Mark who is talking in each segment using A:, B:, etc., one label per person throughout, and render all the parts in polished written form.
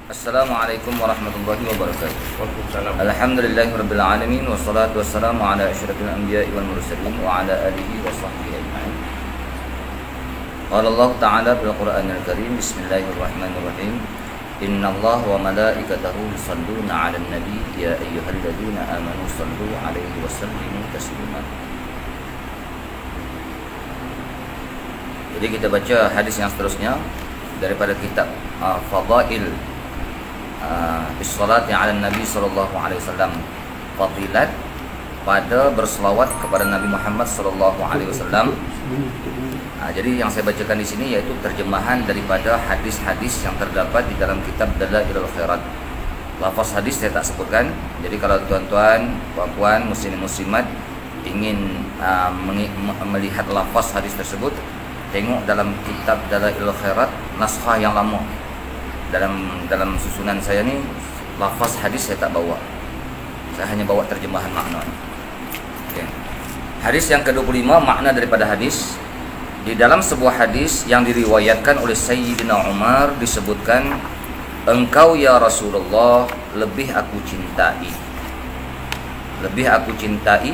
A: Assalamualaikum warahmatullahi wabarakatuh.
B: Waalaikumsalam.
A: Alhamdulillahirabbil alamin wassalatu wassalamu ala asyrafil anbiya'i wal mursalin wa ala alihi wa sahbihi ajma'in. Qala Allah Ta'ala bil Qur'anil Karim, bismillahirrahmanirrahim. Innallaha wa malaikatahu yusholluna 'alan nabi ya ayyuhalladzina amanu shallu 'alaihi wa sallimu taslima. Jadi kita baca hadis yang seterusnya daripada kitab Fadail Bis-salati 'alan Nabi sallallahu alaihi wasallam, fadilat pada berselawat kepada Nabi Muhammad sallallahu alaihi wasallam. Jadi yang saya bacakan di sini yaitu terjemahan daripada hadis-hadis yang terdapat di dalam kitab Dalailul Khairat. Lafaz hadis saya tak sebutkan. Jadi kalau tuan-tuan, puan-puan, muslimin muslimat ingin melihat lafaz hadis tersebut, tengok dalam kitab Dalailul Khairat, naskah yang lama. Dalam susunan saya ni lafaz hadis saya tak bawa. Saya hanya bawa terjemahan makna. Okay. Hadis yang ke-25, makna daripada hadis. Di dalam sebuah hadis yang diriwayatkan oleh Sayyidina Umar disebutkan, engkau ya Rasulullah lebih aku cintai. Lebih aku cintai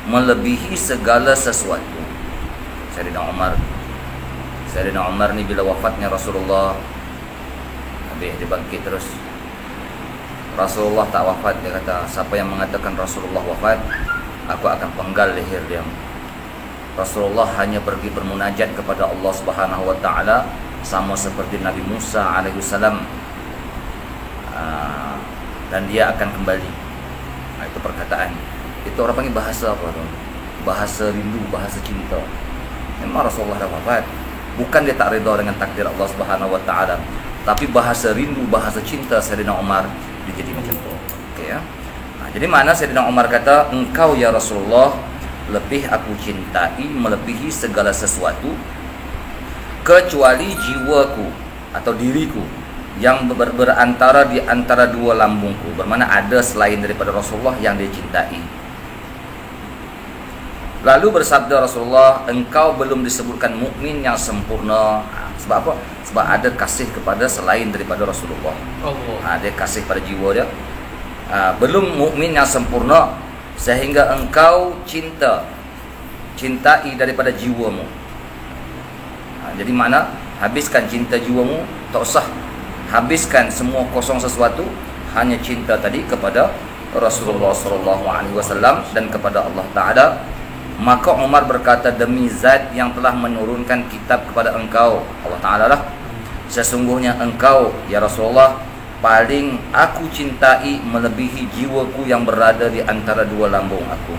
A: melebihi segala sesuatu. Sayyidina Umar ni bila wafatnya Rasulullah, dia bangkit terus. Rasulullah tak wafat, dia kata, siapa yang mengatakan Rasulullah wafat, aku akan penggal leher dia. Rasulullah hanya pergi bermunajat kepada Allah Subhanahu wa taala sama seperti Nabi Musa alaihi salam, dan dia akan kembali. Itu perkataan. Itu orang panggil bahasa apa tu? Bahasa rindu, bahasa cinta. Memang Rasulullah dah wafat. Bukan dia tak redha dengan takdir Allah Subhanahu wa taala, tapi bahasa rindu, bahasa cinta Sayyidina Umar dia jadi macam tu. Okey ya. Jadi mana Sayyidina Umar kata, engkau ya Rasulullah lebih aku cintai melebihi segala sesuatu kecuali jiwaku atau diriku yang berantara di antara dua lambungku. Bermakna ada selain daripada Rasulullah yang dia cintai. Lalu bersabda Rasulullah, engkau belum disebutkan mukmin yang sempurna. Sebab apa? Sebab ada kasih kepada selain daripada Rasulullah. Dia kasih pada jiwa dia. Belum mukmin yang sempurna sehingga engkau cintai daripada jiwamu. Jadi mana? Habiskan cinta jiwamu, tak usah habiskan semua kosong sesuatu, hanya cinta tadi kepada Rasulullah sallallahu alaihi wasallam dan kepada Allah Taala. Maka Umar berkata, demi zat yang telah menurunkan kitab kepada engkau, Allah Ta'ala lah, sesungguhnya engkau ya Rasulullah paling aku cintai melebihi jiwaku yang berada di antara dua lambung aku.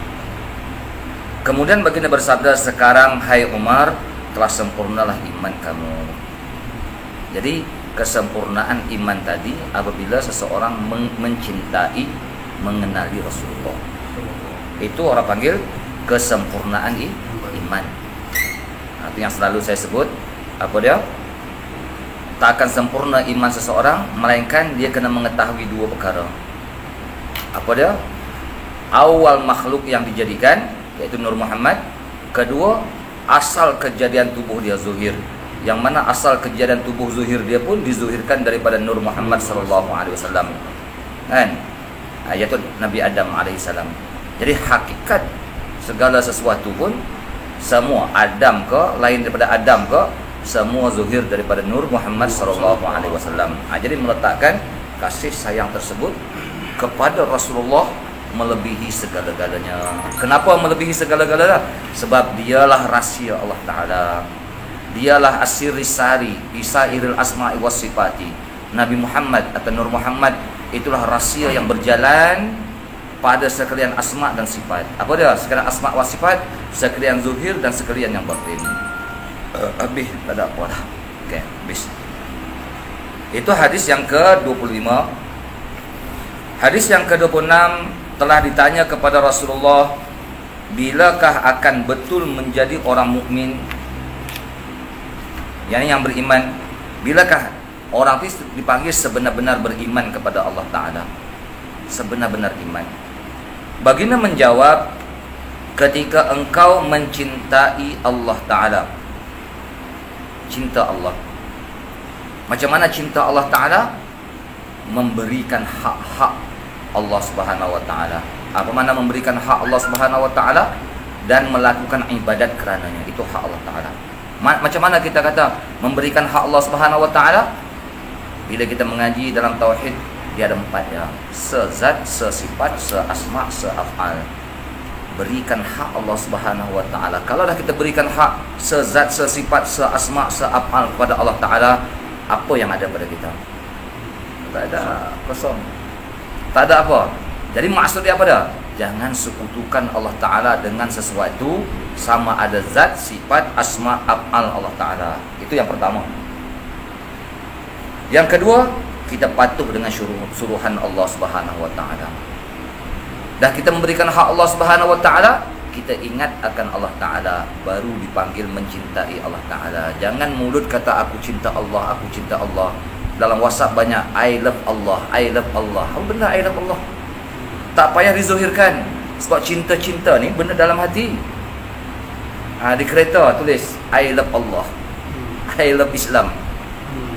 A: Kemudian baginda bersabda, sekarang hai Umar, telah sempurnalah iman kamu. Jadi kesempurnaan iman tadi apabila seseorang mencintai, mengenali Rasulullah. Itu orang panggil kesempurnaan iman. Itu yang selalu saya sebut. Apa dia? Tak akan sempurna iman seseorang melainkan dia kena mengetahui dua perkara. Apa dia? Awal makhluk yang dijadikan, iaitu Nur Muhammad. Kedua, asal kejadian tubuh dia zuhir, yang mana asal kejadian tubuh zuhir dia pun dizuhirkan daripada Nur Muhammad sallallahu alaihi wasallam. Kan? Iaitu Nabi Adam alaihi salam. Jadi hakikat segala sesuatu pun, semua Adam ke, lain daripada Adam ke, semua zuhir daripada Nur Muhammad sallallahu alaihi wasallam. Jadi meletakkan kasih sayang tersebut kepada Rasulullah melebihi segala-galanya. Kenapa melebihi segala-galanya? Sebab dialah rahsia Allah Taala. Dialah asirisari isairil asma'i was sifati. Nabi Muhammad atau Nur Muhammad itulah rahsia yang berjalan pada sekalian asma' dan sifat. Apa dia? Sekalian asma' wa sifat, sekalian zuhir dan sekalian yang batin. Habis, tak ada apa dah. Okey, habis. Itu hadis yang ke-25. Hadis yang ke-26, telah ditanya kepada Rasulullah, bilakah akan betul menjadi orang mukmin? Yang beriman, bilakah orang itu dipanggil sebenar-benar beriman kepada Allah Ta'ala? Sebenar-benar iman. Baginda menjawab, ketika engkau mencintai Allah Ta'ala, cinta Allah, Macam mana cinta Allah Ta'ala? Memberikan hak-hak Allah Subhanahu Wa Ta'ala. Apa mana memberikan hak Allah Subhanahu Wa Ta'ala? Dan melakukan ibadat kerananya. Itu hak Allah Ta'ala. Macam mana kita kata memberikan hak Allah Subhanahu Wa Ta'ala? Bila kita mengaji dalam tauhid, dia ada 4 ya. Sezat, sesifat, seasma, seaf'al. Berikan hak Allah Subhanahu Wa Ta'ala. Kalau dah kita berikan hak sezat, sesifat, seasma, seaf'al kepada Allah Ta'ala, apa yang ada pada kita? Tak ada, kosong. Tak ada apa. Jadi maksud dia apa dah? Jangan sekutukan Allah Ta'ala dengan sesuatu, sama ada zat, sifat, asma, af'al Allah Ta'ala. Itu yang pertama. Yang kedua, kita patuh dengan suruhan Allah Subhanahu Wa Ta'ala. Dah kita memberikan hak Allah Subhanahu Wa Ta'ala, kita ingat akan Allah Ta'ala, baru dipanggil mencintai Allah Ta'ala. Jangan mulut kata aku cinta Allah, aku cinta Allah. Dalam WhatsApp banyak I love Allah, I love Allah. Apa benda I love Allah? Tak payah dizuhirkan. Sebab cinta-cinta ni benda dalam hati. Di kereta tulis I love Allah, I love Islam.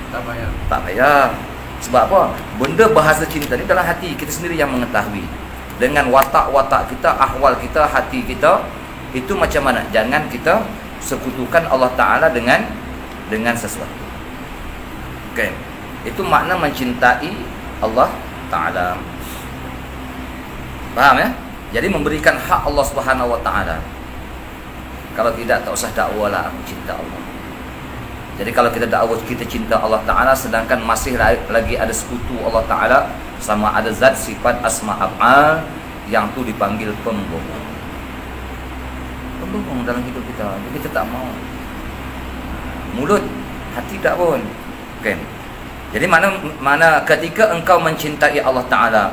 B: Tak payah.
A: Tak payah. Sebab apa? Benda bahasa cinta ni dalam hati kita sendiri yang mengetahui. Dengan watak-watak kita, ahwal kita, hati kita, itu macam mana? Jangan kita sekutukan Allah Ta'ala dengan sesuatu. Okay. Itu makna mencintai Allah Ta'ala. Faham ya? Jadi memberikan hak Allah Subhanahu Wa Ta'ala. Kalau tidak, tak usah dakwalah aku cinta Allah. Jadi kalau kita dakwah kita cinta Allah Ta'ala, sedangkan masih lagi ada sekutu Allah Ta'ala, sama ada zat, sifat, asma, af'al, yang tu dipanggil pembohong. Pembohong dalam hidup kita. Jadi kita tak mau. Mulut, hati tak pun. Okay. Jadi mana ketika engkau mencintai Allah Ta'ala,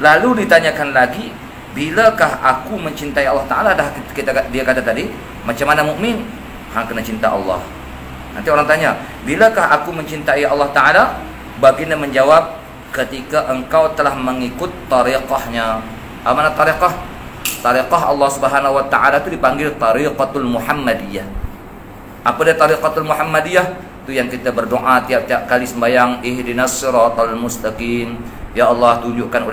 A: lalu ditanyakan lagi, bilakah aku mencintai Allah Ta'ala? Dia kata tadi, macam mana mukmin? Hang kena cinta Allah. Nanti orang tanya, bilakah aku mencintai Allah Ta'ala? Baginda menjawab, ketika engkau telah mengikut tariqahnya. Apa mana tariqah? Tariqah Allah Subhanahu Wa Ta'ala itu dipanggil tariqatul Muhammadiyah. Apa dia tariqatul Muhammadiyah? Itu yang kita berdoa tiap-tiap kali sembahyang, ihdinas siratal mustaqim. Ya Allah, tunjukkan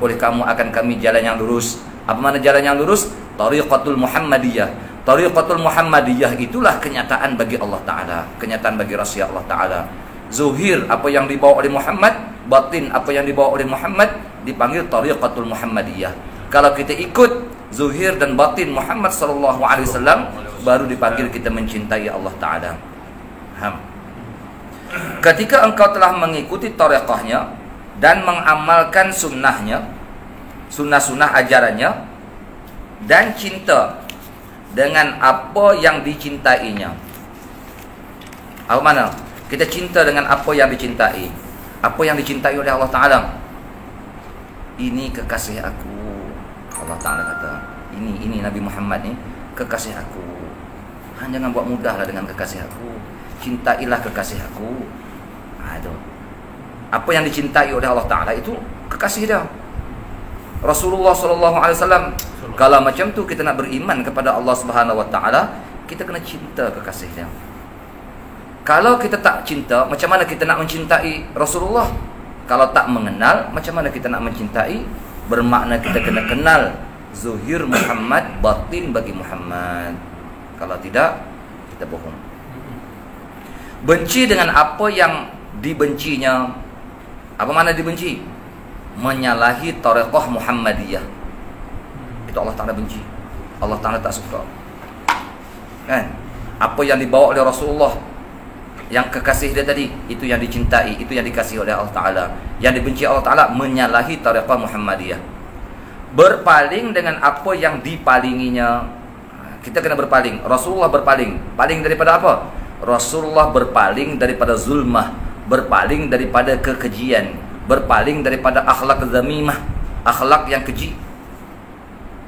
A: oleh kamu akan kami jalan yang lurus. Apa mana jalan yang lurus? Tariqatul Muhammadiyah. Tariqatul Muhammadiyah itulah kenyataan bagi Allah Ta'ala, kenyataan bagi rahsia Allah Ta'ala. Zuhir apa yang dibawa oleh Muhammad, batin apa yang dibawa oleh Muhammad, dipanggil tariqatul Muhammadiyah. Kalau kita ikut zuhir dan batin Muhammad sallallahu alaihi wasallam, baru dipanggil kita mencintai Allah Ta'ala. Ketika engkau telah mengikuti tariqahnya dan mengamalkan sunnahnya, sunnah-sunnah ajarannya, dan cinta dengan apa yang dicintainya. Apa mana? Kita cinta dengan apa yang dicintai. Apa yang dicintai oleh Allah Ta'ala? Ini kekasih aku. Allah Ta'ala kata, ini Nabi Muhammad ni kekasih aku. Jangan buat mudahlah dengan kekasih aku. Cintailah kekasih aku. Itu. Apa yang dicintai oleh Allah Ta'ala itu kekasih dia. Rasulullah SAW. Kalau macam tu kita nak beriman kepada Allah Subhanahu Wa Ta'ala, kita kena cinta kekasih dia. Kalau kita tak cinta, macam mana kita nak mencintai Rasulullah? Kalau tak mengenal, macam mana kita nak mencintai? Bermakna kita kena kenal zuhir Muhammad, batin bagi Muhammad. Kalau tidak, kita bohong. Benci dengan apa yang dibencinya. Apa mana dibenci? Menyalahi tariqah Muhammadiyah. Itu Allah Ta'ala benci. Allah Ta'ala tak suka. Kan? Apa yang dibawa oleh Rasulullah, yang kekasih dia tadi, itu yang dicintai, itu yang dikasihi oleh Allah Ta'ala. Yang dibenci Allah Ta'ala, menyalahi tariqah Muhammadiyah. Berpaling dengan apa yang dipalinginya. Kita kena berpaling. Rasulullah berpaling. Paling daripada apa? Rasulullah berpaling daripada zulmah, berpaling daripada kekejian, berpaling daripada akhlak zamimah, akhlak yang keji.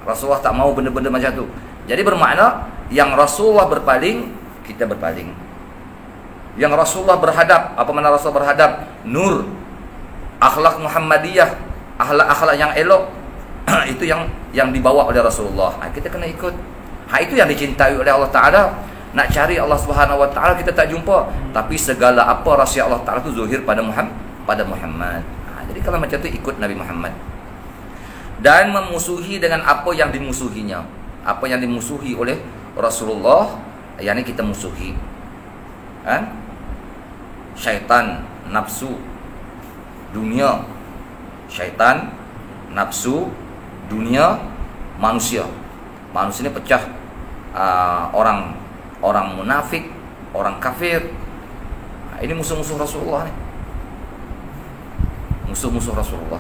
A: Rasulullah tak mau benda-benda macam tu. Jadi bermakna yang Rasulullah berpaling, kita berpaling. Yang Rasulullah berhadap, apa mana Rasulullah berhadap? Nur, akhlak Muhammadiyah, akhlak-akhlak yang elok, itu yang dibawa oleh Rasulullah. Kita kena ikut. Itu yang dicintai oleh Allah Ta'ala. Nak cari Allah Subhanahu Wa Taala kita tak jumpa. Tapi segala apa rahsia Allah Taala tu zuhir pada Muhammad. Jadi kalau macam tu ikut Nabi Muhammad. Dan memusuhi dengan apa yang dimusuhinya. Apa yang dimusuhi oleh Rasulullah, yang ini kita musuhi. Syaitan, nafsu, dunia. Syaitan, nafsu, dunia, manusia. Manusia ini pecah. Orang munafik, orang kafir. Ini musuh-musuh Rasulullah ni. Musuh-musuh Rasulullah.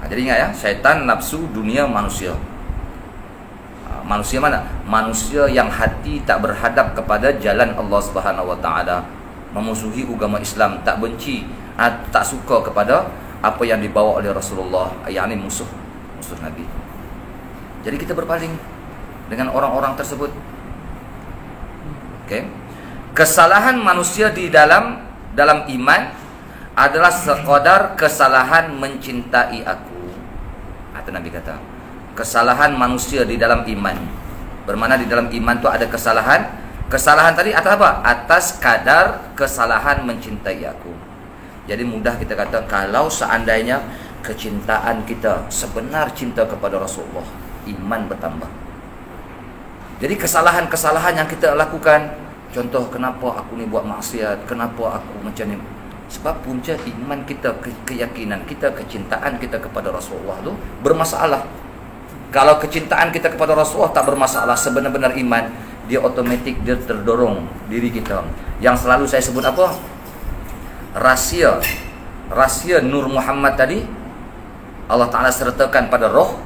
A: Jadi ingat ya, syaitan, nafsu, dunia, manusia. Manusia mana? Manusia yang hati tak berhadap kepada jalan Allah Subhanahu Wa Taala, memusuhi agama Islam, tak benci, tak suka kepada apa yang dibawa oleh Rasulullah. Yang ini musuh Nabi. Jadi kita berpaling dengan orang-orang tersebut. Okay. Kesalahan manusia di dalam iman adalah sekadar kesalahan mencintai aku. Itu Nabi kata. Kesalahan manusia di dalam iman. Bermakna di dalam iman tu ada kesalahan. Kesalahan tadi atas apa? Atas kadar kesalahan mencintai aku. Jadi mudah kita kata, kalau seandainya kecintaan kita sebenar cinta kepada Rasulullah, iman bertambah. Jadi kesalahan-kesalahan yang kita lakukan, contoh kenapa aku ni buat maksiat, kenapa aku macam ni, sebab punca iman kita, keyakinan kita, kecintaan kita kepada Rasulullah tu bermasalah. Kalau kecintaan kita kepada Rasulullah tak bermasalah, sebenar-benar iman, dia otomatik dia terdorong diri kita. Yang selalu saya sebut apa? Rahsia Nur Muhammad tadi Allah Ta'ala sertakan pada roh.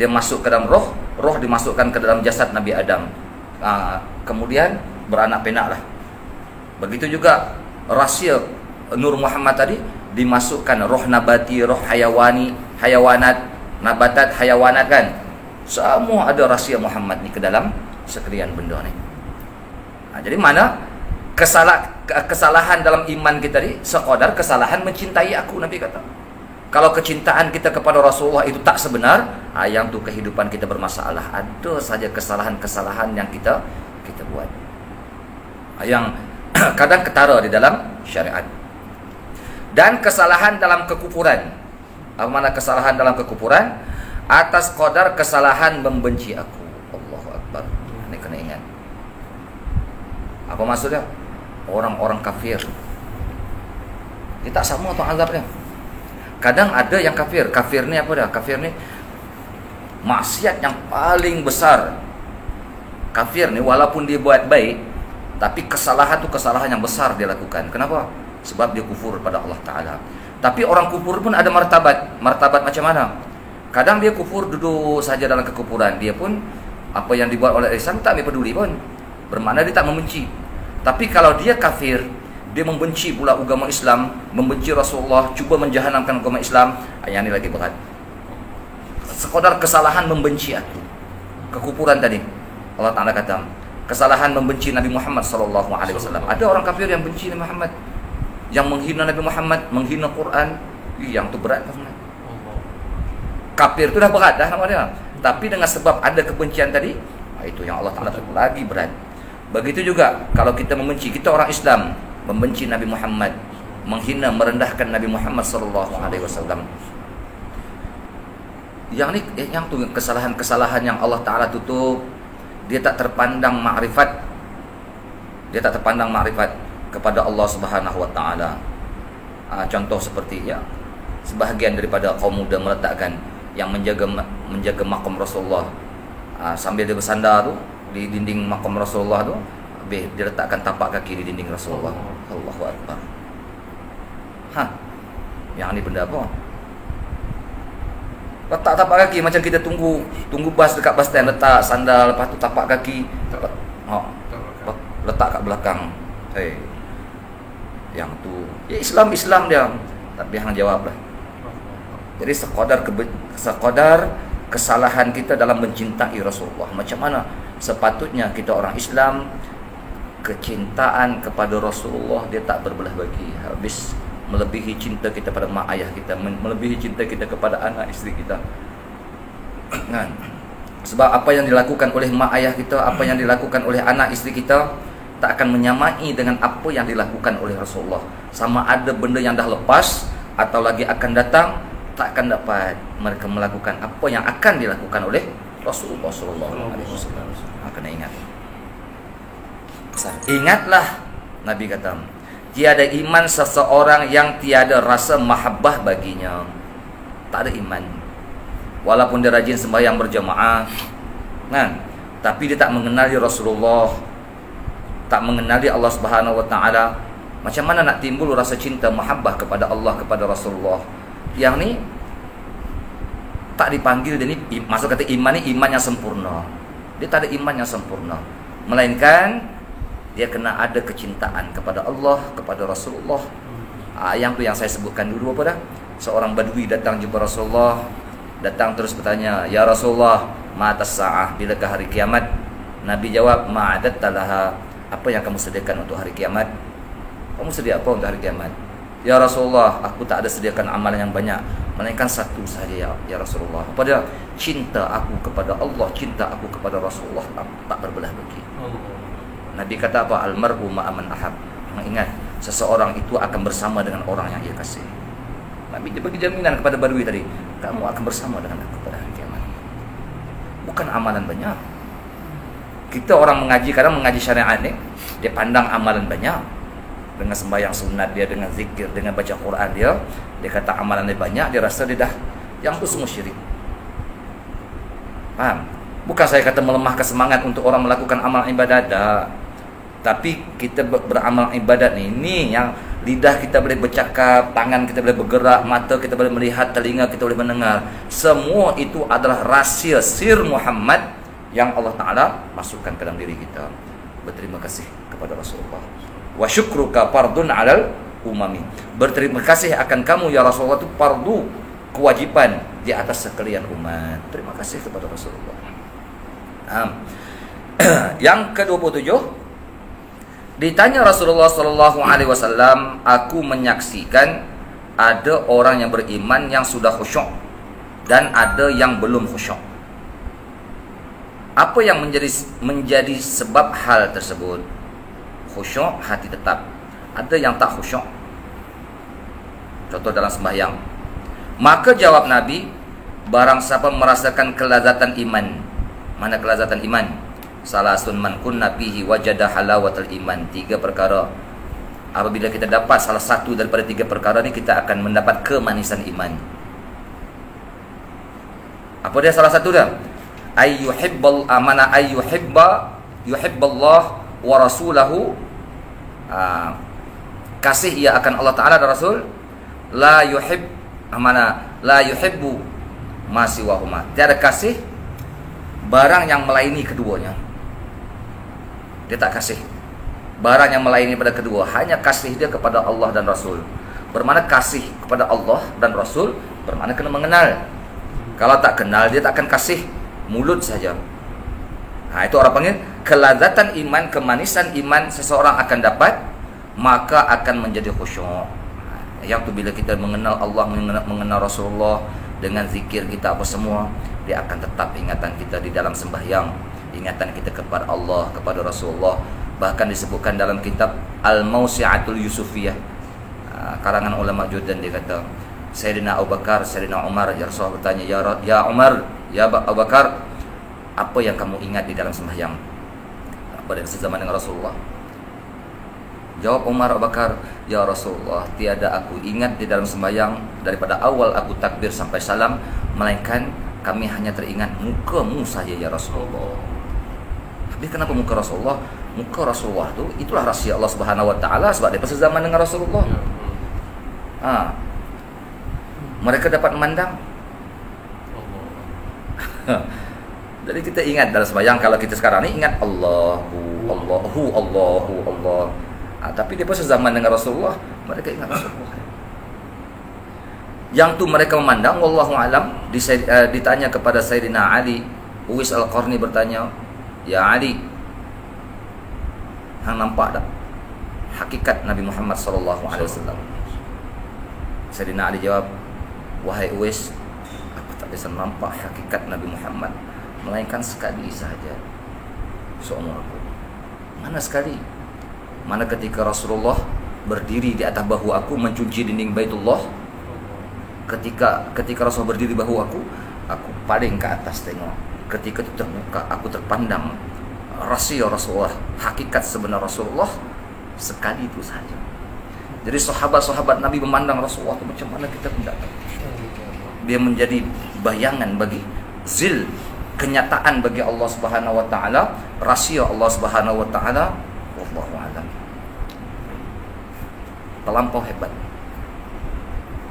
A: Dia masuk ke dalam roh dimasukkan ke dalam jasad Nabi Adam. Kemudian beranak penak lah. Begitu juga rahsia Nur Muhammad tadi dimasukkan roh nabati, roh hayawanat, nabatat, hayawanat kan. Semua ada rahsia Muhammad ni ke dalam sekalian benda ni. Jadi mana kesalahan dalam iman kita ni sekadar kesalahan mencintai aku, Nabi kata. Kalau kecintaan kita kepada Rasulullah itu tak sebenar, yang tu kehidupan kita bermasalah. Ada saja kesalahan-kesalahan yang kita buat, yang kadang ketara di dalam syariat. Dan kesalahan dalam kekufuran. Apa makna kesalahan dalam kekufuran? Atas qadar kesalahan membenci aku. Allahu Akbar. Ini kena ingat. Apa maksudnya? Orang-orang kafir, dia tak sama tu azabnya. Kadang ada yang kafir ni apa dah? Kafir ni maksiat yang paling besar. Kafir ni walaupun dia buat baik, tapi kesalahan tu kesalahan yang besar dia lakukan. Kenapa? Sebab dia kufur pada Allah Ta'ala. Tapi orang kufur pun ada martabat. Martabat macam mana? Kadang dia kufur duduk saja dalam kekufuran, dia pun apa yang dibuat oleh Islam tak peduli pun. Bermakna dia tak membenci. Tapi kalau dia kafir, dia membenci pula agama Islam, membenci Rasulullah, cuba menjahanamkan agama Islam, yang ini lagi berat. Sekadar kesalahan membenci aku, kekufuran tadi. Allah Ta'ala kata, kesalahan membenci Nabi Muhammad SAW. Ada orang kafir yang benci Nabi Muhammad, yang menghina Nabi Muhammad, menghina Quran. Yang tu berat kan? Kafir tu dah berat dah namanya. Tapi dengan sebab ada kebencian tadi, itu yang Allah Ta'ala lagi berat. Begitu juga kalau kita membenci, kita orang Islam membenci Nabi Muhammad, menghina, merendahkan Nabi Muhammad SAW. Yang ni, yang tu kesalahan-kesalahan yang Allah Ta'ala tutup. Dia tak terpandang makrifat. Dia tak terpandang makrifat kepada Allah Subhanahu Wa Ta'ala. Contoh seperti sebahagian daripada kaum muda meletakkan yang menjaga makam Rasulullah, sambil dia bersandar tu di dinding makam Rasulullah tu, habis dia letakkan tapak kaki di dinding Rasulullah. Allahu Akbar. Yang ni benda apa? Letak tapak kaki macam kita tunggu bas dekat bus stand, letak sandal, lepas tu tapak kaki letak kat belakang. Yang tu Islam dia. Tapi hang jawablah. Jadi sekadar kesalahan kita dalam mencintai Rasulullah. Macam mana sepatutnya kita orang Islam, kecintaan kepada Rasulullah dia tak berbelah bagi. Habis melebihi cinta kita pada mak ayah kita, melebihi cinta kita kepada anak isteri kita. Kan? Sebab apa yang dilakukan oleh mak ayah kita, apa yang dilakukan oleh anak isteri kita tak akan menyamai dengan apa yang dilakukan oleh Rasulullah. Sama ada benda yang dah lepas atau lagi akan datang, tak akan dapat mereka melakukan apa yang akan dilakukan oleh Rasulullah sallallahu alaihi wasallam. Kena ingat. Ingatlah, Nabi kata, tiada iman seseorang yang tiada rasa mahabbah baginya. Tak ada iman. Walaupun dia rajin sembahyang berjamaah, kan? Tapi dia tak mengenali Rasulullah, tak mengenali Allah Subhanahu wa taala. Macam mana nak timbul rasa cinta mahabbah kepada Allah, kepada Rasulullah? Yang ni tak dipanggil, dia ni masuk kata iman ni iman yang sempurna. Dia tak ada iman yang sempurna, melainkan dia kena ada kecintaan kepada Allah, kepada Rasulullah. Yang tu yang saya sebutkan dulu apa dah? Seorang badui datang jumpa Rasulullah, datang terus bertanya, "Ya Rasulullah, ma'atas sa'ah, bilakah hari kiamat?" Nabi jawab, "Ma'adatta laha." Apa yang kamu sediakan untuk hari kiamat? Kamu sedia apa untuk hari kiamat? "Ya Rasulullah, aku tak ada sediakan amalan yang banyak, melainkan satu sahaja ya Rasulullah." Apa dia? Cinta aku kepada Allah, cinta aku kepada Rasulullah tak berbelah bagi. Nabi kata apa? Al-mar'u ma'aman ahab. Ingat, seseorang itu akan bersama dengan orang yang ia kasih. Nabi dia bagi jaminan kepada badui tadi, kamu akan bersama dengan aku pada hari kiamat. Bukan amalan banyak. Kita orang mengaji, kadang mengaji syariat ni, dia pandang amalan banyak, dengan sembahyang sunat dia, dengan zikir, dengan baca Quran dia kata amalan dia banyak, dia rasa dia dah, yang tu semua syirik. Faham? Bukan saya kata melemahkan semangat untuk orang melakukan amal ibadat, dah. Tapi kita beramal ibadat ni yang lidah kita boleh bercakap, tangan kita boleh bergerak, mata kita boleh melihat, telinga kita boleh mendengar. Semua itu adalah rahsia sir Muhammad yang Allah Ta'ala masukkan ke dalam diri kita. Berterima kasih kepada Rasulullah. Wa syukruka fardun alal umami. Berterima kasih akan kamu ya Rasulullah itu fardu, kewajiban di atas sekalian umat. Terima kasih kepada Rasulullah. Yang ke-27, ditanya Rasulullah sallallahu alaihi wasallam, aku menyaksikan ada orang yang beriman yang sudah khusyuk dan ada yang belum khusyuk. Apa yang menjadi sebab hal tersebut? Khusyuk hati tetap, ada yang tak khusyuk. Contoh dalam sembahyang. Maka jawab Nabi, barang siapa merasakan kelazatan iman. Mana kelazatan iman? Salasun man kunna fihi wajada halawatul iman. 3 perkara. Apabila kita dapat salah satu daripada 3 perkara ni, kita akan mendapat kemanisan iman. Apa dia salah satu dia? Ayyuhibbal amana yuhibballah wa rasulahu. Kasih ia akan Allah Ta'ala dan Rasul. La yuhibbu ma siwahuma. Tiada kasih barang yang melaini keduanya. Dia tak kasih barang yang melaini pada kedua, hanya kasih dia kepada Allah dan Rasul. Bermakna kasih kepada Allah dan Rasul bermakna kena mengenal. Kalau tak kenal, dia tak akan kasih, mulut saja. Itu orang panggil kelazatan iman, kemanisan iman seseorang akan dapat, maka akan menjadi khusyuk. Yang tu bila kita mengenal Allah, mengenal Rasulullah, dengan zikir kita apa semua, dia akan tetap ingatan kita di dalam sembahyang, ingatan kita kepada Allah, kepada Rasulullah. Bahkan disebutkan dalam kitab Al-Mawsi'atul Yusufiyah, karangan ulama Jordan, dia kata Sayyidina Abu Bakar, Sayyidina Umar, ya Rasulullah bertanya, ya Umar, ya Abu Bakar, apa yang kamu ingat di dalam sembahyang pada sezaman dengan Rasulullah? Jawab Umar, Abu Bakar, ya Rasulullah, tiada aku ingat di dalam sembahyang daripada awal aku takbir sampai salam, melainkan kami hanya teringat mukamu saja ya Rasulullah. Tapi kenapa muka Rasulullah? Muka Rasulullah tu, itulah rahsia Allah Subhanahu wa taala, sebab dia sezaman dengan Rasulullah. Mereka dapat memandang. Jadi kita ingat dalam sembahyang, kalau kita sekarang ni ingat Allahu. Tapi dia pun sezaman dengan Rasulullah, mereka ingat Rasulullah. Yang tu mereka memandang, wallahu alam. Ditanya kepada Sayyidina Ali, Uwais Al-Qarni bertanya, ya Ali, hang nampak tak hakikat Nabi Muhammad sallallahu alaihi wasallam? Sayyidina Ali jawab, wahai Uwais, aku tak bisa nampak hakikat Nabi Muhammad. melainkan sekali sahaja seumur aku. Mana sekali? Mana ketika Rasulullah berdiri di atas bahu aku mencuci dinding Baitullah. Ketika Rasul berdiri bahu aku paling ke atas tengok. Ketika itu terbuka, aku terpandang rahsia Rasulullah, hakikat sebenar Rasulullah sekali itu saja. Jadi sahabat-sahabat Nabi memandang Rasulullah itu macam mana kita pun tak tahu. Dia menjadi bayangan bagi zil, kenyataan bagi Allah Subhanahu wa taala, rahsia Allah Subhanahu wa taala. Wallahu a'lam. Terlampau hebat.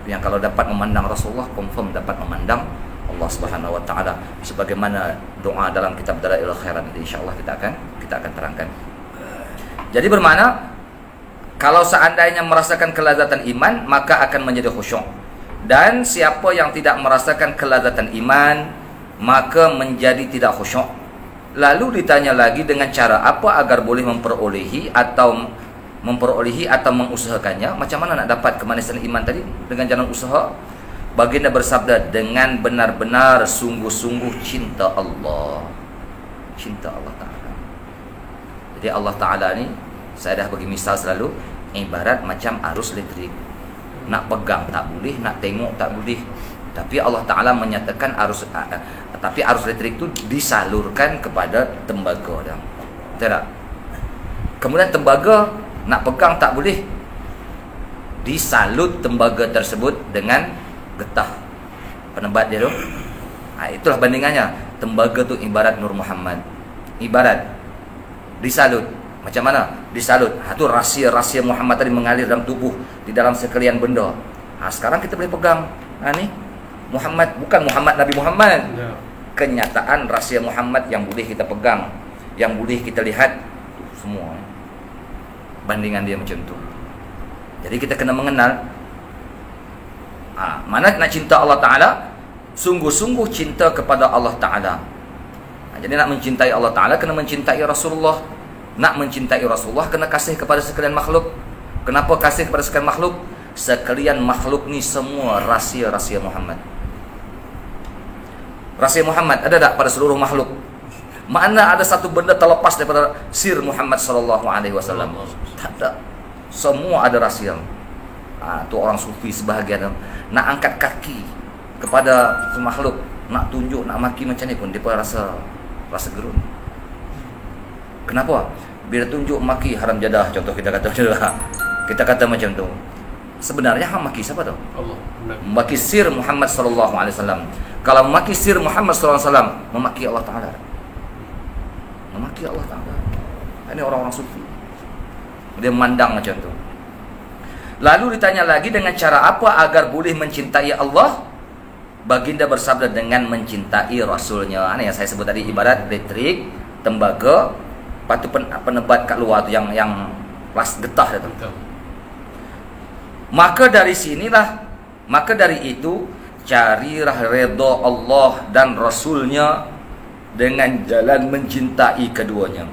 A: Yang kalau dapat memandang Rasulullah, confirm dapat memandang Allah Subhanahu wa taala, sebagaimana doa dalam kitab Dalailul Khairat ini insyaallah kita akan terangkan. Jadi bermakna kalau seandainya merasakan kelazatan iman, maka akan menjadi khusyuk. Dan siapa yang tidak merasakan kelazatan iman, maka menjadi tidak khusyuk. Lalu ditanya lagi, dengan cara apa agar boleh memperolehi atau mengusahakannya? Macam mana nak dapat kemanisan iman tadi? Dengan jalan usaha. Baginda bersabda, dengan benar-benar sungguh-sungguh cinta Allah. Cinta Allah Ta'ala. Jadi Allah Ta'ala ni, saya dah bagi misal selalu, ibarat macam arus listrik. Nak pegang tak boleh, nak tengok tak boleh. Tapi Allah Ta'ala menyatakan arus listrik itu disalurkan kepada tembaga dah. Betul tak? Kemudian tembaga nak pegang tak boleh, disalut tembaga tersebut dengan getah penebat dia tu. Itulah bandingannya. Tembaga tu ibarat Nur Muhammad. Ibarat disalut. Macam mana? Disalut. Itu rahsia-rahsia Muhammad tadi mengalir dalam tubuh, di dalam sekalian benda. Sekarang kita boleh pegang. Ni Muhammad, bukan Muhammad Nabi Muhammad. Kenyataan rahsia Muhammad yang boleh kita pegang, yang boleh kita lihat, semua. Bandingan dia macam tu. Jadi kita kena mengenal mana nak cinta Allah Ta'ala, sungguh-sungguh cinta kepada Allah Ta'ala. Jadi nak mencintai Allah Ta'ala, kena mencintai Rasulullah. Nak mencintai Rasulullah, kena kasih kepada sekalian makhluk. Kenapa kasih kepada sekalian makhluk? Sekalian makhluk ni semua rahsia-rahsia Muhammad. Rahsia Muhammad ada tak pada seluruh makhluk? Mana ada satu benda terlepas daripada sir Muhammad sallallahu alaihi wasallam? Tak ada. Semua ada rahsia. Tu orang sufi sebahagian nak angkat kaki kepada makhluk, nak tunjuk, nak maki macam ni pun dia pun rasa gerun. Kenapa? Bila tunjuk maki haram jadah, contoh kita kata macam tu. Kita kata macam tu. Sebenarnya hang maki siapa tu? Allah. Maki sir Muhammad sallallahu alaihi wasallam. Kalau maki sir Muhammad sallallahu alaihi wasallam, memaki Allah Taala. Memaki Allah Taala. Ini orang-orang sufi. Dia memandang macam tu. Lalu ditanya lagi, dengan cara apa agar boleh mencintai Allah? Baginda bersabda, dengan mencintai Rasulnya. Ini yang saya sebut tadi, ibarat elektrik, tembaga, lepas tu penebat kat luar tu yang las getah dia tu. Maka dari itu, carilah redha Allah dan Rasulnya dengan jalan mencintai keduanya.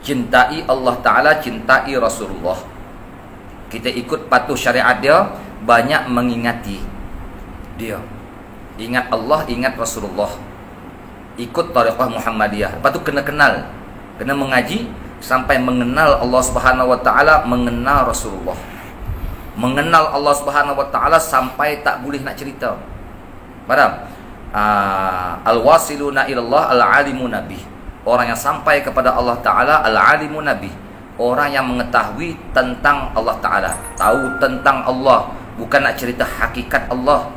A: Cintai Allah Ta'ala, cintai Rasulullah. Kita ikut patuh syariat dia, banyak mengingati dia. Ingat Allah, ingat Rasulullah. Ikut tariqah Muhammadiyah. Lepas tu kena kenal, kena mengaji sampai mengenal Allah Subhanahu wa taala, mengenal Rasulullah. Mengenal Allah Subhanahu wa taala sampai tak boleh nak cerita. Faham? Al-wasiluna ilallah al-alimun nabi. Orang yang sampai kepada Allah Ta'ala, al-alimun nabi. Orang yang mengetahui tentang Allah Ta'ala, tahu tentang Allah, bukan nak cerita hakikat Allah.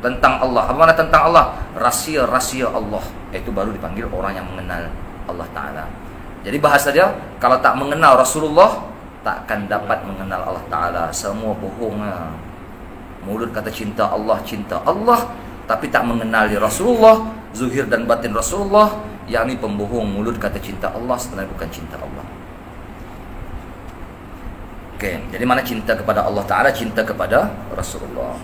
A: Tentang Allah. Apa makna tentang Allah? Rahsia-rahsia Allah. Itu baru dipanggil orang yang mengenal Allah Ta'ala. Jadi bahasa dia, kalau tak mengenal Rasulullah, tak akan dapat mengenal Allah Ta'ala. Semua bohong. Mulut kata cinta Allah, tapi tak mengenali Rasulullah, zuhir dan batin Rasulullah, yakni pembohong. Mulut kata cinta Allah, sebenarnya bukan cinta Allah. Okey, jadi mana cinta kepada Allah Ta'ala? Cinta kepada Rasulullah.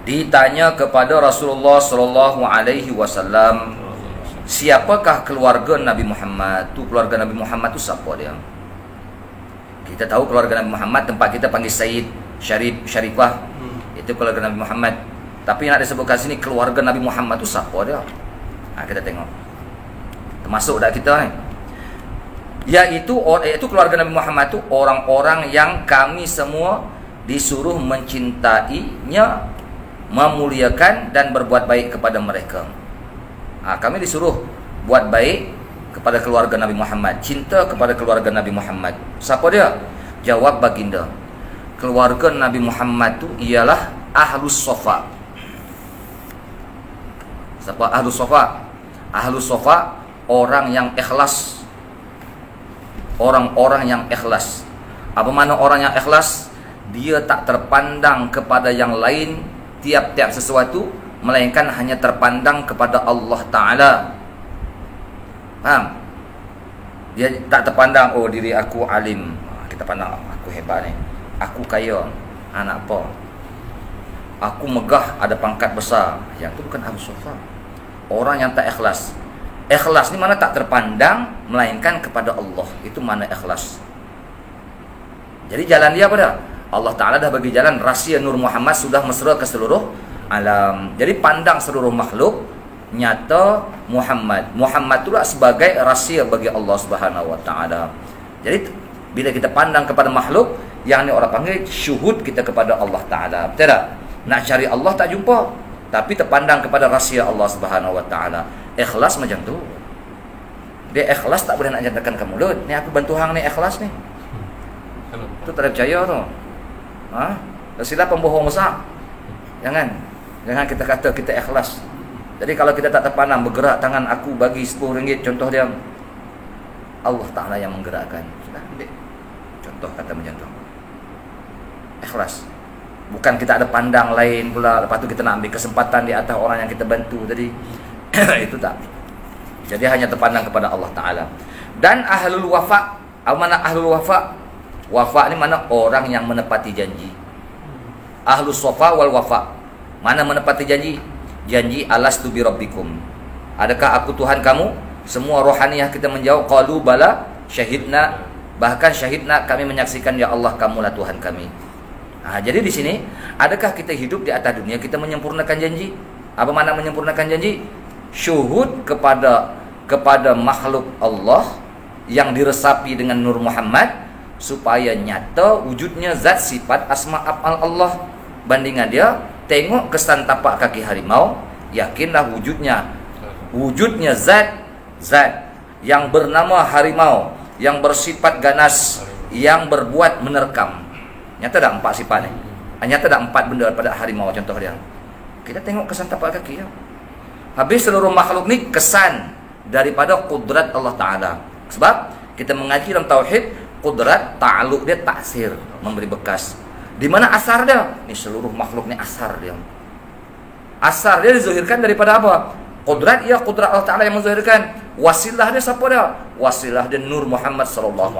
A: Ditanya kepada Rasulullah sallallahu alaihi wasallam, siapakah keluarga Nabi Muhammad? Tu keluarga Nabi Muhammad tu siapa dia? Kita tahu keluarga Nabi Muhammad, tempat kita panggil Sayyid, Syarif, Syarifah. Itu keluarga Nabi Muhammad. Tapi nak disebutkan sini keluarga Nabi Muhammad tu siapa dia? Kita tengok. Termasuk dak kita ni. Yaitu keluarga Nabi Muhammad tu orang-orang yang kami semua disuruh mencintainya, memuliakan dan berbuat baik kepada mereka. Kami disuruh buat baik kepada keluarga Nabi Muhammad, cinta kepada keluarga Nabi Muhammad. Siapa dia? Jawab baginda. Keluarga Nabi Muhammad tu ialah Ahlus Safa. Siapa Ahlus Safa? Ahlus Safa orang yang ikhlas. Orang-orang yang ikhlas. Apa makna orang yang ikhlas? Dia tak terpandang kepada yang lain tiap-tiap sesuatu, melainkan hanya terpandang kepada Allah Ta'ala. Faham? Dia tak terpandang, oh diri aku alim, kita pandang aku hebat ni, aku kaya, anak apa, aku megah, ada pangkat besar. Yang tu bukan Ahlus Safa. Orang yang tak ikhlas. Ikhlas ni mana tak terpandang melainkan kepada Allah. Itu mana ikhlas. Jadi jalan dia apa dah? Allah Ta'ala dah bagi jalan. Rahsia Nur Muhammad sudah mesra ke seluruh alam. Jadi pandang seluruh makhluk, nyata Muhammad. Muhammad itulah sebagai rahsia bagi Allah Subhanahu Wa Ta'ala. Jadi bila kita pandang kepada makhluk, yang ni orang panggil syuhud kita kepada Allah Ta'ala. Betul tak? Nak cari Allah tak jumpa, tapi terpandang kepada rahsia Allah Subhanahu Wa Ta'ala. Ikhlas macam tu. Dia ikhlas tak boleh nak nyatakan ke mulut. Ni aku bantu hang ni, ikhlas ni. Tu tak ada percaya tu. Sila pembohong besar. Jangan kita kata kita ikhlas. Jadi kalau kita tak terpandang, bergerak tangan aku bagi RM10, contoh dia, Allah Ta'ala yang menggerakkan. Sudah ambil contoh kata macam tu. Ikhlas. Bukan kita ada pandang lain pula, lepas tu kita nak ambil kesempatan di atas orang yang kita bantu tadi. Itu tak. Jadi hanya terpandang kepada Allah Ta'ala. Dan ahlul wafa. Apa mana ahlul wafa? Wafa ni mana orang yang menepati janji. Ahlus safa wal wafa. Mana menepati janji? Janji alastu bi rabbikum. Adakah aku Tuhan kamu? Semua rohaniah kita menjawab qalu bala syahidna. Bahkan syahidna, kami menyaksikan ya Allah kamulah Tuhan kami. Jadi di sini, adakah kita hidup di atas dunia kita menyempurnakan janji? Apa makna menyempurnakan janji? Syuhud kepada makhluk Allah yang diresapi dengan Nur Muhammad, supaya nyata wujudnya zat sifat asma af'al Allah. Bandingan dia tengok kesan tapak kaki harimau, yakinlah wujudnya zat yang bernama harimau, yang bersifat ganas, yang berbuat menerkam. Nyata tak 4 sifat ni? Nyata tak 4 benda pada harimau contoh dia? Kita tengok kesan tapak kaki dia. Habis seluruh makhluk ni kesan daripada kudrat Allah Ta'ala. Sebab kita mengaji dalam tauhid, kudrat ta'aluk dia taksir, memberi bekas. Di mana asar dia? Ni seluruh makhluk ni asar dia. Asar dia dizahirkan daripada apa? Kudrat, ya kudrat Allah Ta'ala yang menzahirkan. Wasilah dia siapa dia? Wasilah dia Nur Muhammad SAW.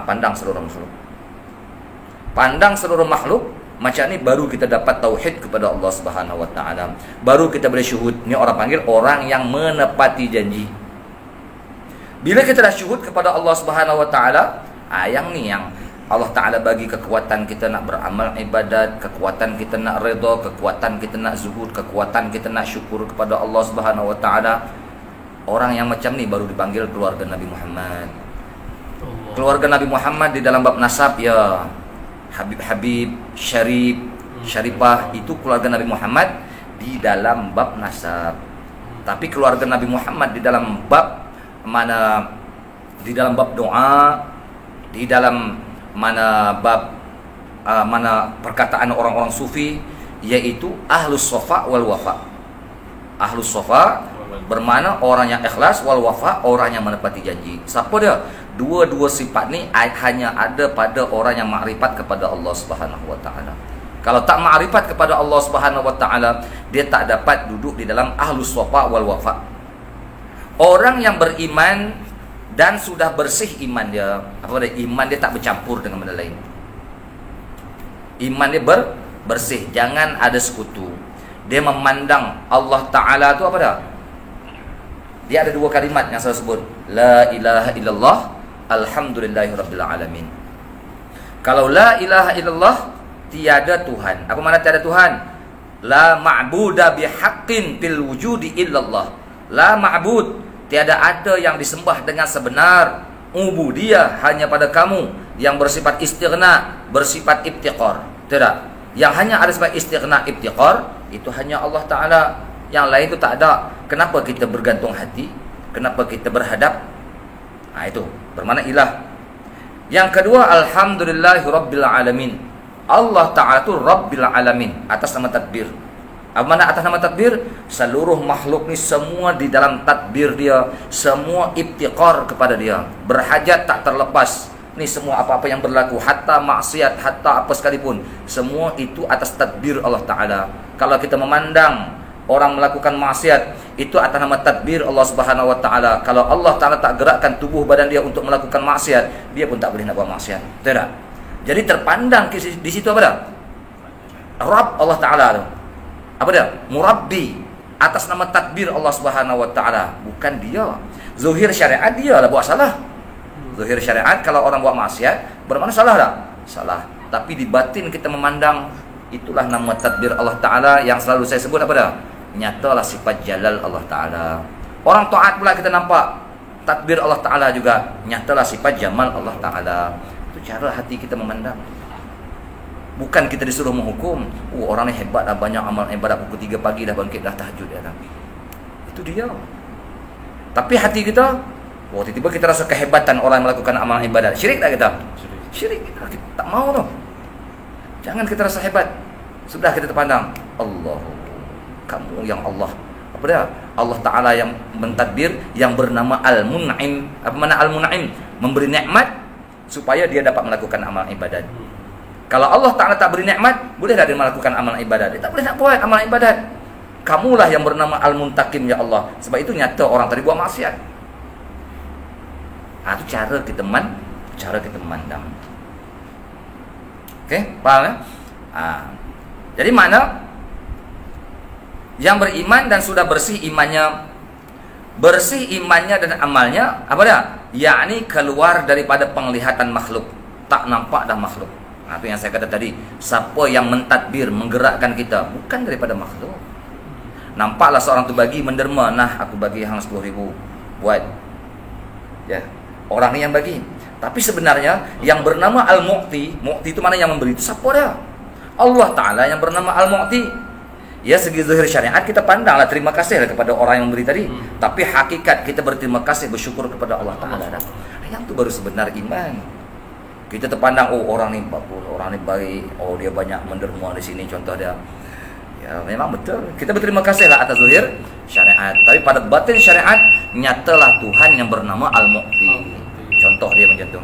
A: Pandang seluruh makhluk. Pandang seluruh makhluk. Macam ni baru kita dapat tauhid kepada Allah Subhanahu Wa Ta'ala. Baru kita boleh syuhud. Ni orang panggil orang yang menepati janji. Bila kita dah syuhud kepada Allah Subhanahu Wa Ta'ala, yang ni yang Allah Ta'ala bagi kekuatan kita nak beramal ibadat, kekuatan kita nak redha, kekuatan kita nak zuhud, kekuatan kita nak syukur kepada Allah Subhanahu Wa Ta'ala. Orang yang macam ni baru dipanggil keluarga Nabi Muhammad. Keluarga Nabi Muhammad di dalam bab nasab ya Habib, Syarif, Syarifah, itu keluarga Nabi Muhammad di dalam bab nasab. Tapi keluarga Nabi Muhammad di dalam bab mana? Di dalam bab doa, di dalam mana bab mana perkataan orang-orang sufi, yaitu Ahlus Safa wal Wafa. Ahlus Safa bermakna orang yang ikhlas, wal Wafa orang yang menepati janji. Siapa dia? Dua-dua sifat ni hanya ada pada orang yang makrifat kepada Allah Subhanahu Wa Ta'ala. Kalau tak makrifat kepada Allah Subhanahu Wa Ta'ala, dia tak dapat duduk di dalam Ahlus Safa wal Wafa. Orang yang beriman dan sudah bersih iman dia, iman dia tak bercampur dengan benda lain. Iman dia bersih, jangan ada sekutu. Dia memandang Allah Ta'ala tu apa dah? Dia ada 2 kalimat yang saya sebut. La ilaha illallah, alhamdulillahirabbil alamin. Kalau la ilaha illallah, tiada Tuhan. Apa makna tiada Tuhan? La ma'buda bihaqqin fil wujudi illallah. La ma'bud, tiada ada yang disembah dengan sebenar. Ubudiyah hanya pada kamu yang bersifat istighna, bersifat iftiqar. Tidak. Yang hanya ada sifat istighna, iftiqar, itu hanya Allah Ta'ala. Yang lain itu tak ada. Kenapa kita bergantung hati? Kenapa kita berhadap? Nah, itu bermakna ilah. Yang kedua, alhamdulillahi rabbil alamin. Allah Ta'ala itu rabbil alamin, atas nama tadbir. Apa mana atas nama tadbir? Seluruh makhluk ni semua di dalam tadbir dia, semua iftiqar kepada dia, berhajat tak terlepas. Ni semua apa-apa yang berlaku, hatta maksiat, hatta apa sekalipun, semua itu atas tadbir Allah Ta'ala. Kalau kita memandang orang melakukan maksiat, itu atas nama tadbir Allah Subhanahu wa Ta'ala. Kalau Allah Ta'ala tak gerakkan tubuh badan dia untuk melakukan maksiat, dia pun tak boleh nak buat maksiat. Tidak. Jadi terpandang di situ apa dah? Rabb Allah Ta'ala tu. Apa dia? Murabbi, atas nama tadbir Allah Subhanahu wa Ta'ala. Bukan dia. Zuhir syariat dia lah buat salah. Zuhir syariat kalau orang buat maksiat, bermakna salah tak? Salah. Tapi di batin kita memandang, itulah nama tadbir Allah Ta'ala yang selalu saya sebut apa dah? Nyatalah sifat jalal Allah Ta'ala. Orang taat pula kita nampak tadbir Allah Ta'ala juga, nyatalah sifat jamal Allah Ta'ala. Itu cara hati kita memandang. Bukan kita disuruh menghukum. Orang ni hebat dah, banyak amal ibadat, pukul 3 pagi dah bangkit dah tahajud dia dah. Itu dia. Tapi hati kita, tiba-tiba kita rasa kehebatan orang yang melakukan amal ibadat. Syirik tak kita? Syirik kita tak mau tu. Jangan kita rasa hebat. Sudah kita terpandang, Allah, kamu yang Allah. Apa dia? Allah Ta'ala yang mentadbir, yang bernama Al-Mun'im. Apa makna Al-Mun'im? Memberi nikmat supaya dia dapat melakukan amal ibadat. Kalau Allah Ta'ala tak beri nikmat, boleh tak dia melakukan amal ibadat? Dia tak boleh nak buat amal ibadat. Kamulah yang bernama Al-Muntakim, ya Allah. Sebab itu nyata orang tadi buat maksiat. Itu cara kita memandang. Okey, faham ya? Jadi mana yang beriman dan sudah bersih imannya dan amalnya, apa dia? Yakni keluar daripada penglihatan makhluk, tak nampak dah makhluk. Itu yang saya kata tadi, siapa yang mentadbir, menggerakkan kita, bukan daripada makhluk. Nampaklah seorang tu bagi menderma, nah aku bagi hang 10,000 buat. Ya, orang ni yang bagi. Tapi sebenarnya yang bernama Al-Mu'ti, Mu'ti itu mana yang memberi, itu siapa dia? Allah Ta'ala yang bernama Al-Mu'ti. Ya, segi zahir syariat kita pandanglah terima kasihlah kepada orang yang memberi tadi. Tapi hakikat kita berterima kasih, bersyukur kepada Allah Ta'ala. Yang itu baru sebenar iman. Kita terpandang, orang ni bagus, orang ni baik, dia banyak menderma di sini, contoh dia. Ya, memang betul. Kita berterima kasihlah atas zahir syariat. Tapi pada batin syariat, nyatalah Tuhan yang bernama Al-Mu'ti. Contoh dia macam tu.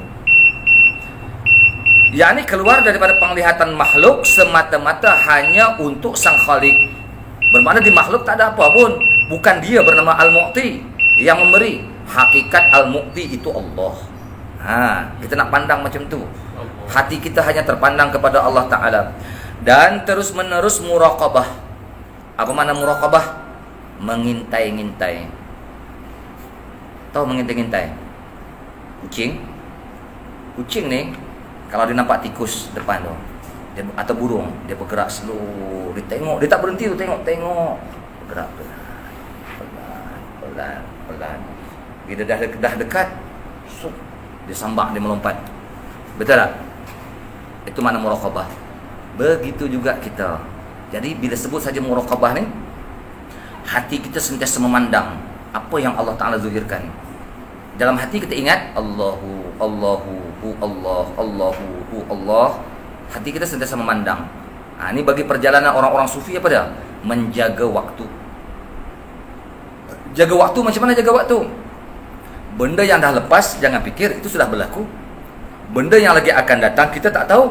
A: Yakni keluar daripada penglihatan makhluk semata-mata hanya untuk Sang Khalik. Bermakna di makhluk tak ada apa pun. Bukan dia bernama Al-Mu'ti yang memberi. Hakikat Al-Mu'ti itu Allah. Kita nak pandang macam tu. Hati kita hanya terpandang kepada Allah Ta'ala. Dan terus menerus muraqabah. Apa makna muraqabah? Mengintai-ngintai. Tahu mengintai-ngintai? Kucing ni kalau dia nampak tikus depan tu, dia, atau burung, dia bergerak slow, dia tengok, dia tak berhenti tu, tengok, bergerak pelan. Bila dah dekat, dia sambak, dia melompat. Betul tak? Itu makna muraqabah. Begitu juga kita. Jadi bila sebut saja muraqabah ni, hati kita sentiasa memandang apa yang Allah Ta'ala zuhirkan. Dalam hati kita ingat Allahu, Allah. Hati kita sentiasa memandang. Ini bagi perjalanan orang-orang sufi apa dia? Menjaga waktu. Jaga waktu macam mana jaga waktu? Benda yang dah lepas jangan fikir itu sudah berlaku. Benda yang lagi akan datang kita tak tahu.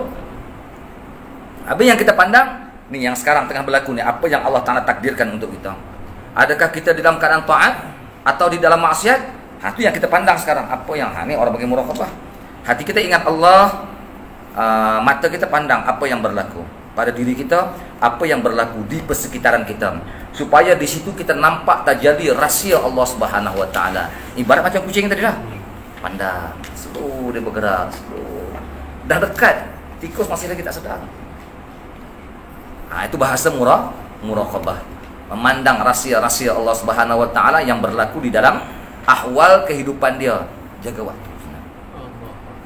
A: Apa yang kita pandang ni yang sekarang tengah berlaku ni, apa yang Allah Ta'ala takdirkan untuk kita. Adakah kita di dalam keadaan taat atau di dalam maksiat? Itu yang kita pandang sekarang. Apa yang ni orang bagi muraqabah. Hati kita ingat Allah, mata kita pandang apa yang berlaku pada diri kita, apa yang berlaku di persekitaran kita, supaya di situ kita nampak tajalli rahsia Allah Subhanahu wa Ta'ala. Ibarat macam kucing tadi lah, pandang slow, dia bergerak slow, dah dekat, tikus masih lagi tak sedar. Itu bahasa muraqabah. memandang rahsia-rahsia Allah Subhanahu wa taala yang berlaku di dalam ahwal kehidupan dia. Jaga waktu.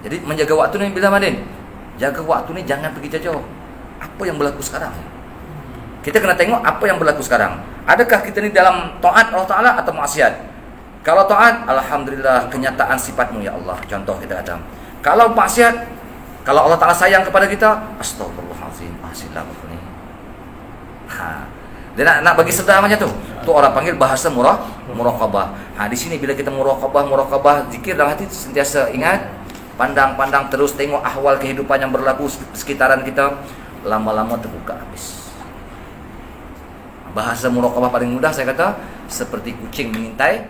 A: Jadi menjaga waktu ni bila Madin? Jaga waktu ni jangan pergi jauh. Apa yang berlaku sekarang? Kita kena tengok apa yang berlaku sekarang. Adakah kita ni dalam taat Allah Taala atau maksiat? Kalau taat, alhamdulillah kenyataan sifatmu ya Allah. Contoh kita kata. Kalau maksiat, kalau Allah Taala sayang kepada kita, astagfirullahalazim, maksiatlah aku ni. Dia nak bagi sedar macam tu. Tu orang panggil bahasa muraqabah. Di sini bila kita muraqabah, zikir dalam hati sentiasa ingat, pandang terus tengok ahwal kehidupan yang berlaku sekitaran kita, lama-lama terbuka habis. Bahasa muraqabah paling mudah saya kata seperti kucing mengintai